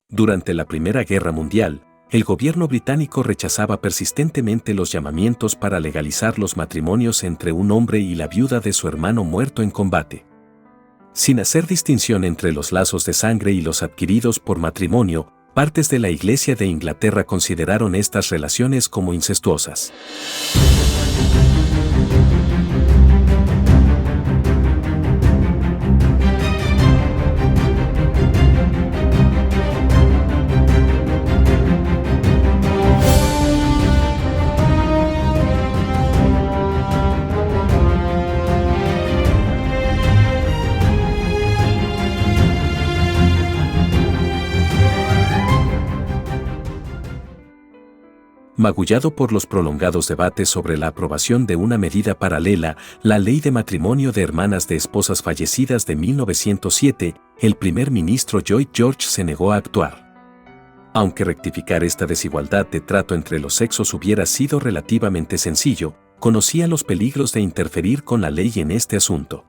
Durante la Primera Guerra Mundial, el gobierno británico rechazaba persistentemente los llamamientos para legalizar los matrimonios entre un hombre y la viuda de su hermano muerto en combate. Sin hacer distinción entre los lazos de sangre y los adquiridos por matrimonio, partes de la Iglesia de Inglaterra consideraron estas relaciones como incestuosas. Magullado por los prolongados debates sobre la aprobación de una medida paralela, la Ley de Matrimonio de Hermanas de Esposas Fallecidas de 1907, el primer ministro Lloyd George se negó a actuar. Aunque rectificar esta desigualdad de trato entre los sexos hubiera sido relativamente sencillo, conocía los peligros de interferir con la ley en este asunto.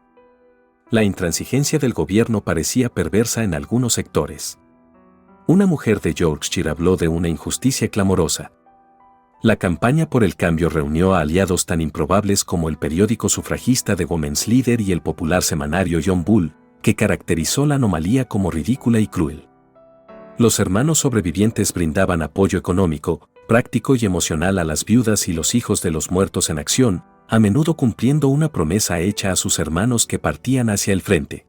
La intransigencia del gobierno parecía perversa en algunos sectores. Una mujer de Yorkshire habló de una injusticia clamorosa. La campaña por el cambio reunió a aliados tan improbables como el periódico sufragista The Women's Leader y el popular semanario John Bull, que caracterizó la anomalía como ridícula y cruel. Los hermanos sobrevivientes brindaban apoyo económico, práctico y emocional a las viudas y los hijos de los muertos en acción, a menudo cumpliendo una promesa hecha a sus hermanos que partían hacia el frente.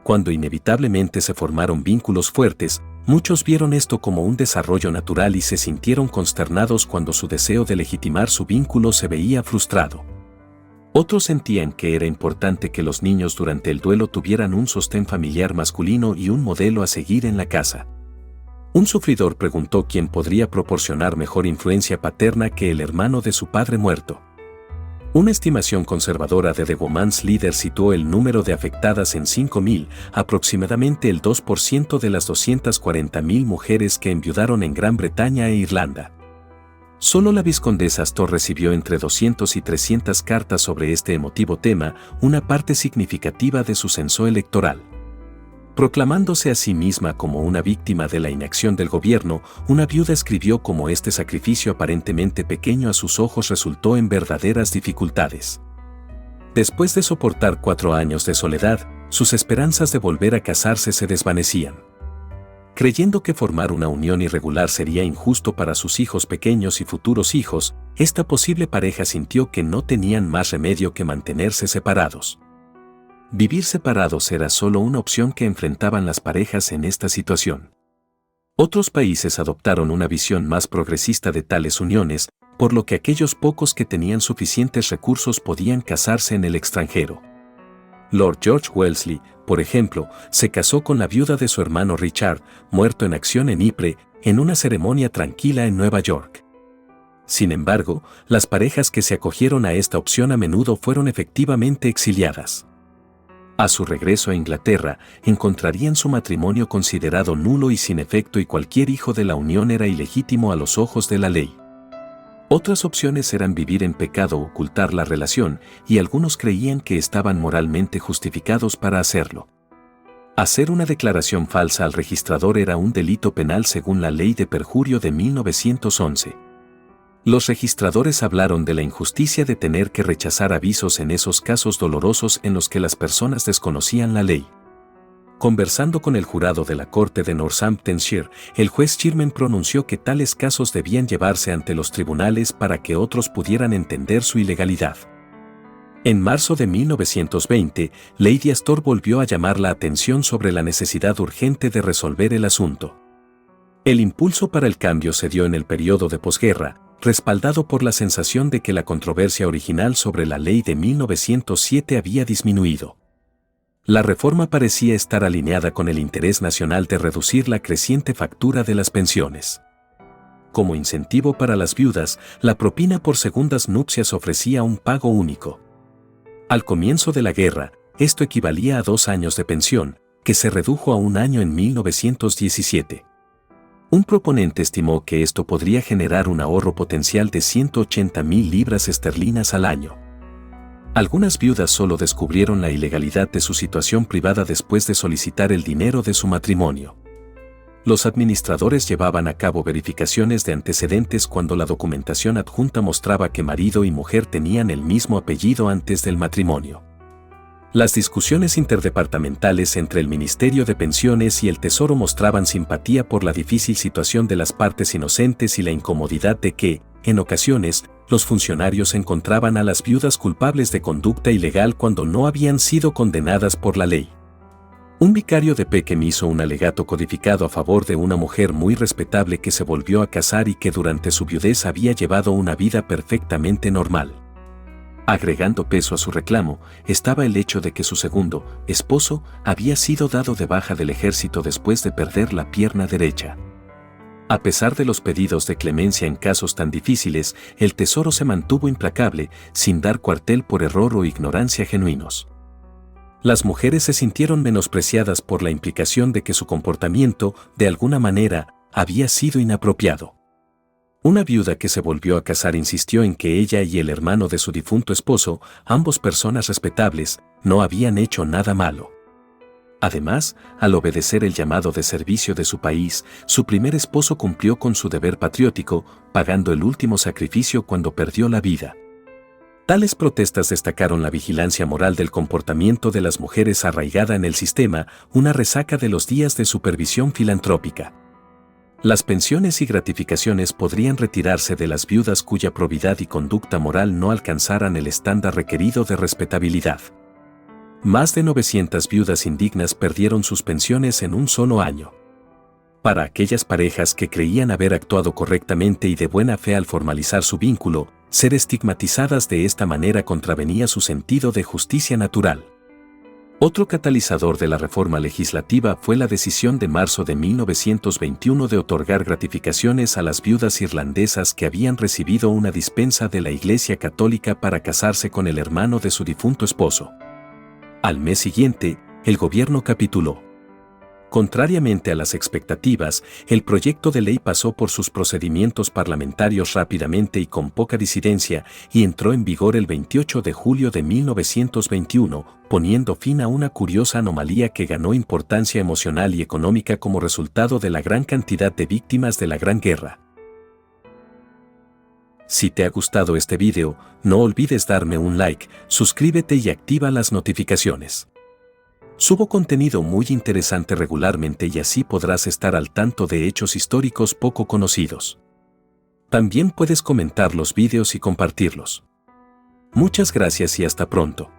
Cuando inevitablemente se formaron vínculos fuertes, muchos vieron esto como un desarrollo natural y se sintieron consternados cuando su deseo de legitimar su vínculo se veía frustrado. Otros sentían que era importante que los niños durante el duelo tuvieran un sostén familiar masculino y un modelo a seguir en la casa. Un sufridor preguntó quién podría proporcionar mejor influencia paterna que el hermano de su padre muerto. Una estimación conservadora de The Women's Leader situó el número de afectadas en 5.000, aproximadamente el 2% de las 240.000 mujeres que enviudaron en Gran Bretaña e Irlanda. Solo la vizcondesa Astor recibió entre 200 y 300 cartas sobre este emotivo tema, una parte significativa de su censo electoral. Proclamándose a sí misma como una víctima de la inacción del gobierno, una viuda escribió cómo este sacrificio aparentemente pequeño a sus ojos resultó en verdaderas dificultades. Después de soportar 4 años de soledad, sus esperanzas de volver a casarse se desvanecían. Creyendo que formar una unión irregular sería injusto para sus hijos pequeños y futuros hijos, esta posible pareja sintió que no tenían más remedio que mantenerse separados. Vivir separados era solo una opción que enfrentaban las parejas en esta situación. Otros países adoptaron una visión más progresista de tales uniones, por lo que aquellos pocos que tenían suficientes recursos podían casarse en el extranjero. Lord George Wellesley, por ejemplo, se casó con la viuda de su hermano Richard, muerto en acción en Ypres, en una ceremonia tranquila en Nueva York. Sin embargo, las parejas que se acogieron a esta opción a menudo fueron efectivamente exiliadas. A su regreso a Inglaterra, encontrarían su matrimonio considerado nulo y sin efecto y cualquier hijo de la unión era ilegítimo a los ojos de la ley. Otras opciones eran vivir en pecado o ocultar la relación, y algunos creían que estaban moralmente justificados para hacerlo. Hacer una declaración falsa al registrador era un delito penal según la Ley de Perjurio de 1911. Los registradores hablaron de la injusticia de tener que rechazar avisos en esos casos dolorosos en los que las personas desconocían la ley. Conversando con el jurado de la Corte de Northamptonshire, el juez Sherman pronunció que tales casos debían llevarse ante los tribunales para que otros pudieran entender su ilegalidad. En marzo de 1920, Lady Astor volvió a llamar la atención sobre la necesidad urgente de resolver el asunto. El impulso para el cambio se dio en el periodo de posguerra, respaldado por la sensación de que la controversia original sobre la ley de 1907 había disminuido. La reforma parecía estar alineada con el interés nacional de reducir la creciente factura de las pensiones. Como incentivo para las viudas, la propina por segundas nupcias ofrecía un pago único. Al comienzo de la guerra, esto equivalía a 2 años de pensión, que se redujo a 1 año en 1917. Un proponente estimó que esto podría generar un ahorro potencial de 180.000 libras esterlinas al año. Algunas viudas solo descubrieron la ilegalidad de su situación privada después de solicitar el dinero de su matrimonio. Los administradores llevaban a cabo verificaciones de antecedentes cuando la documentación adjunta mostraba que marido y mujer tenían el mismo apellido antes del matrimonio. Las discusiones interdepartamentales entre el Ministerio de Pensiones y el Tesoro mostraban simpatía por la difícil situación de las partes inocentes y la incomodidad de que, en ocasiones, los funcionarios encontraban a las viudas culpables de conducta ilegal cuando no habían sido condenadas por la ley. Un vicario de Peckham hizo un alegato codificado a favor de una mujer muy respetable que se volvió a casar y que durante su viudez había llevado una vida perfectamente normal. Agregando peso a su reclamo, estaba el hecho de que su segundo esposo había sido dado de baja del ejército después de perder la pierna derecha. A pesar de los pedidos de clemencia en casos tan difíciles, el Tesoro se mantuvo implacable, sin dar cuartel por error o ignorancia genuinos. Las mujeres se sintieron menospreciadas por la implicación de que su comportamiento, de alguna manera, había sido inapropiado. Una viuda que se volvió a casar insistió en que ella y el hermano de su difunto esposo, ambos personas respetables, no habían hecho nada malo. Además, al obedecer el llamado de servicio de su país, su primer esposo cumplió con su deber patriótico, pagando el último sacrificio cuando perdió la vida. Tales protestas destacaron la vigilancia moral del comportamiento de las mujeres arraigada en el sistema, una resaca de los días de supervisión filantrópica. Las pensiones y gratificaciones podrían retirarse de las viudas cuya probidad y conducta moral no alcanzaran el estándar requerido de respetabilidad. Más de 900 viudas indignas perdieron sus pensiones en un solo año. Para aquellas parejas que creían haber actuado correctamente y de buena fe al formalizar su vínculo, ser estigmatizadas de esta manera contravenía su sentido de justicia natural. Otro catalizador de la reforma legislativa fue la decisión de marzo de 1921 de otorgar gratificaciones a las viudas irlandesas que habían recibido una dispensa de la Iglesia Católica para casarse con el hermano de su difunto esposo. Al mes siguiente, el gobierno capituló. Contrariamente a las expectativas, el proyecto de ley pasó por sus procedimientos parlamentarios rápidamente y con poca disidencia, y entró en vigor el 28 de julio de 1921, poniendo fin a una curiosa anomalía que ganó importancia emocional y económica como resultado de la gran cantidad de víctimas de la Gran Guerra. Si te ha gustado este video, no olvides darme un like, suscríbete y activa las notificaciones. Subo contenido muy interesante regularmente y así podrás estar al tanto de hechos históricos poco conocidos. También puedes comentar los videos y compartirlos. Muchas gracias y hasta pronto.